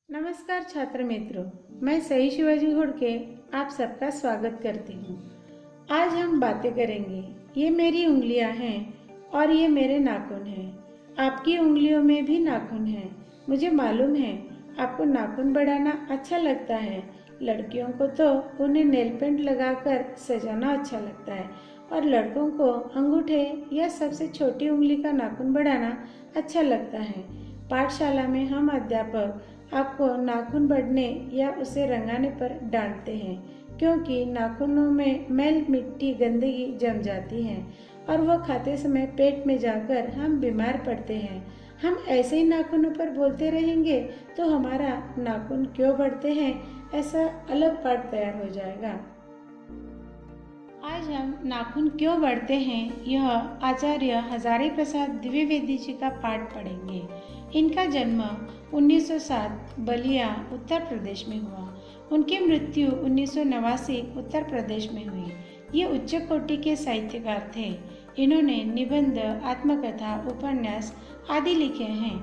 नमस्कार छात्र मित्रों, मैं सही शिवाजी घोड़के आप सबका स्वागत करती हूँ। आज हम बातें करेंगे। ये मेरी उंगलियां हैं और ये मेरे नाखून हैं। आपकी उंगलियों में भी नाखून हैं। मुझे मालूम है आपको नाखून बढ़ाना अच्छा लगता है। लड़कियों को तो उन्हें नेल पेंट लगाकर सजाना अच्छा लगता है और लड़कों को अंगूठे या सबसे छोटी उंगली का नाखून बढ़ाना अच्छा लगता है। पाठशाला में हम अध्यापक आपको नाखून बढ़ने या उसे रंगाने पर डांटते हैं, क्योंकि नाखूनों में मैल मिट्टी गंदगी जम जाती है और वह खाते समय पेट में जाकर हम बीमार पड़ते हैं। हम ऐसे ही नाखूनों पर बोलते रहेंगे तो हमारा नाखून क्यों बढ़ते हैं, ऐसा अलग पाठ तैयार हो जाएगा। आज हम नाखून क्यों बढ़ते हैं, यह आचार्य हजारी प्रसाद द्विवेदी जी का पाठ पढ़ेंगे। इनका जन्म 1907 बलिया उत्तर प्रदेश में हुआ। उनकी मृत्यु 1989 उत्तर प्रदेश में हुई। ये उच्च कोटि के साहित्यकार थे। इन्होंने निबंध, आत्मकथा, उपन्यास आदि लिखे हैं।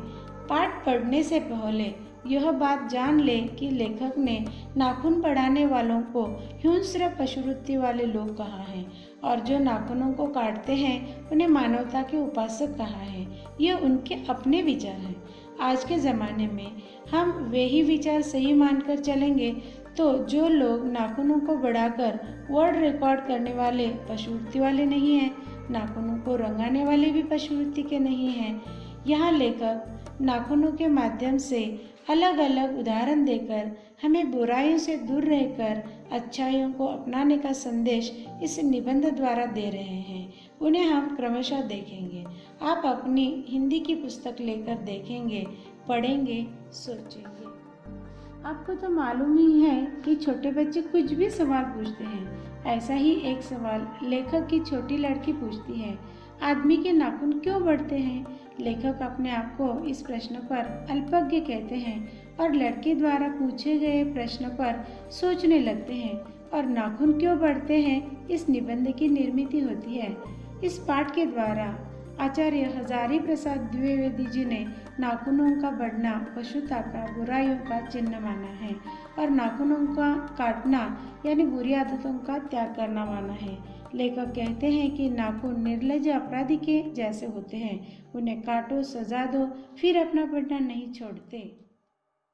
पाठ पढ़ने से पहले यह बात जान ले कि लेखक ने नाखून बढ़ाने वालों को हिंस्र पशुवृत्ति वाले लोग कहा है और जो नाखूनों को काटते हैं उन्हें मानवता के उपासक कहा है। ये उनके अपने विचार हैं। आज के ज़माने में हम वे ही विचार सही मानकर चलेंगे तो जो लोग नाखूनों को बढ़ाकर वर्ल्ड रिकॉर्ड करने वाले पशुवृत्ति वाले नहीं हैं, नाखूनों को रंगाने वाले भी पशुवृत्ति के नहीं हैं। यहाँ लेखक नाखूनों के माध्यम से अलग अलग उदाहरण देकर हमें बुराइयों से दूर रहकर अच्छाइयों को अपनाने का संदेश इस निबंध द्वारा दे रहे हैं। उन्हें हम क्रमशः देखेंगे। आप अपनी हिंदी की पुस्तक लेकर देखेंगे, पढ़ेंगे, सोचेंगे। आपको तो मालूम ही है कि छोटे बच्चे कुछ भी सवाल पूछते हैं। ऐसा ही एक सवाल लेखक की छोटी लड़की पूछती है, आदमी के नाखून क्यों बढ़ते हैं? लेखक अपने आप को इस प्रश्न पर अल्पज्ञ कहते हैं और लड़के द्वारा पूछे गए प्रश्न पर सोचने लगते हैं और नाखून क्यों बढ़ते हैं, इस निबंध की निर्मित होती है। इस पाठ के द्वारा आचार्य हजारी प्रसाद द्विवेदी जी ने नाखूनों का बढ़ना पशुता का, बुराइयों का चिन्ह माना है और नाखूनों का काटना यानी बुरी आदतों का त्याग करना माना है। लेखक कहते हैं कि नाखून निर्लज्ज अपराधी के जैसे होते हैं। उन्हें काटो, सजा दो, फिर अपना बढ़ना नहीं छोड़ते।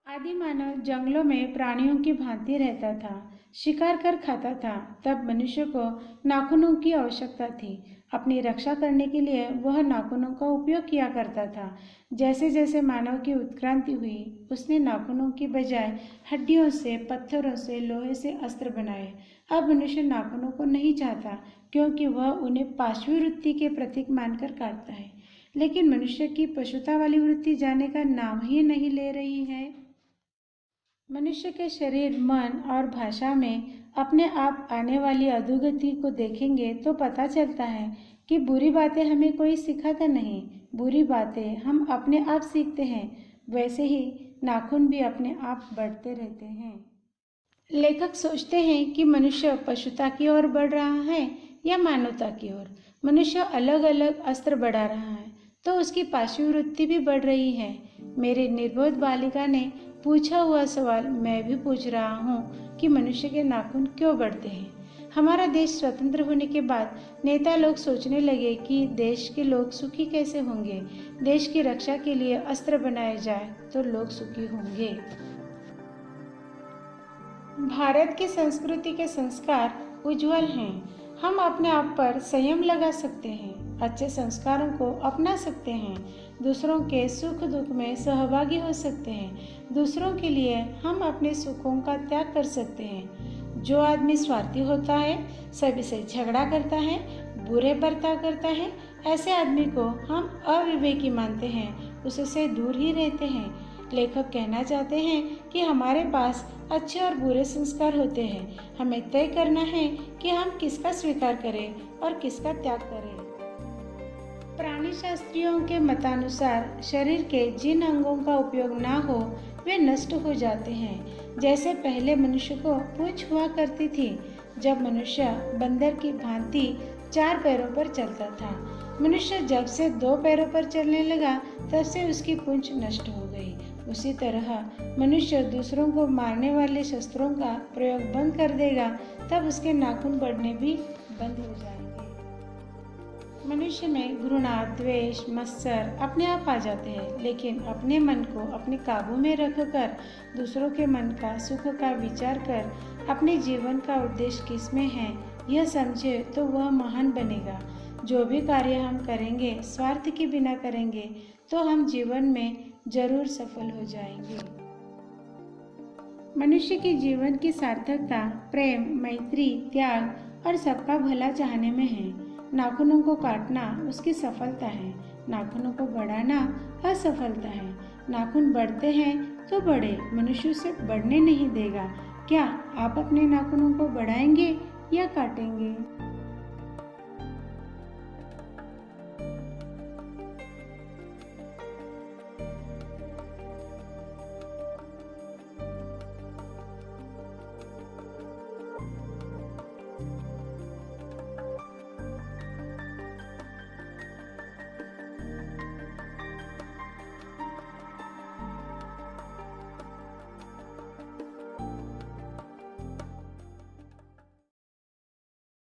आदि मानव जंगलों में प्राणियों की भांति रहता था, शिकार कर खाता था। तब मनुष्य को नाखूनों की आवश्यकता थी। अपनी रक्षा करने के लिए वह नाखूनों का उपयोग किया करता था। जैसे जैसे मानव की उत्क्रांति हुई, उसने नाखूनों की बजाय हड्डियों से, पत्थरों से, लोहे से अस्त्र बनाए। अब मनुष्य नाखूनों को नहीं चाहता, क्योंकि वह उन्हें पाशवी वृत्ति के प्रतीक मानकर काटता है। लेकिन मनुष्य की पशुता वाली वृत्ति जाने का नाम ही नहीं ले रही है। मनुष्य के शरीर, मन और भाषा में अपने आप आने वाली अधोगति को देखेंगे तो पता चलता है कि बुरी बातें हमें कोई सिखाता नहीं, बुरी बातें हम अपने आप सीखते हैं। वैसे ही नाखून भी अपने आप बढ़ते रहते हैं। लेखक सोचते हैं कि मनुष्य पशुता की ओर बढ़ रहा है या मानवता की ओर। मनुष्य अलग अलग अस्त्र बढ़ा रहा है तो उसकी पाशवी वृत्ति भी बढ़ रही है। मेरे निर्बोध बालिका ने पूछा हुआ सवाल मैं भी पूछ रहा हूँ कि मनुष्य के नाखून क्यों बढ़ते हैं। हमारा देश स्वतंत्र होने के बाद नेता लोग सोचने लगे कि देश के लोग सुखी कैसे होंगे। देश की रक्षा के लिए अस्त्र बनाए जाए तो लोग सुखी होंगे। भारत की संस्कृति के संस्कार उज्जवल हैं। हम अपने आप पर संयम लगा सकते हैं, अच्छे संस्कारों को अपना सकते हैं, दूसरों के सुख दुख में सहभागी हो सकते हैं, दूसरों के लिए हम अपने सुखों का त्याग कर सकते हैं। जो आदमी स्वार्थी होता है, सभी से झगड़ा करता है, बुरे बर्ताव करता है, ऐसे आदमी को हम अविवेकी मानते हैं, उससे दूर ही रहते हैं। लेखक कहना चाहते हैं कि हमारे पास अच्छे और बुरे संस्कार होते हैं। हमें तय करना है कि हम किसका स्वीकार करें और किसका त्याग करें। प्राणी शास्त्रियों के मतानुसार शरीर के जिन अंगों का उपयोग ना हो वे नष्ट हो जाते हैं। जैसे पहले मनुष्य को पूंछ हुआ करती थी। जब मनुष्य बंदर की भांति 4 पैरों पर चलता था, मनुष्य जब से 2 पैरों पर चलने लगा तब से उसकी पूंछ नष्ट हो गई उसी तरह मनुष्य दूसरों को मारने वाले शस्त्रों का प्रयोग बंद कर देगा, तब उसके नाखून बढ़ने भी बंद हो जाएंगे। मनुष्य में घृणा, द्वेष, मत्सर अपने आप आ जाते हैं, लेकिन अपने मन को अपने काबू में रखकर दूसरों के मन का, सुख का विचार कर अपने जीवन का उद्देश्य किसमें है यह समझे तो वह महान बनेगा। जो भी कार्य हम करेंगे स्वार्थ के बिना करेंगे तो हम जीवन में जरूर सफल हो जाएंगे। मनुष्य के जीवन की सार्थकता प्रेम, मैत्री, त्याग और सबका भला चाहने में है। नाखूनों को काटना उसकी सफलता है, नाखूनों को बढ़ाना असफलता है। नाखून बढ़ते हैं तो बढ़े, मनुष्य उसे बढ़ने नहीं देगा। क्या आप अपने नाखूनों को बढ़ाएंगे या काटेंगे?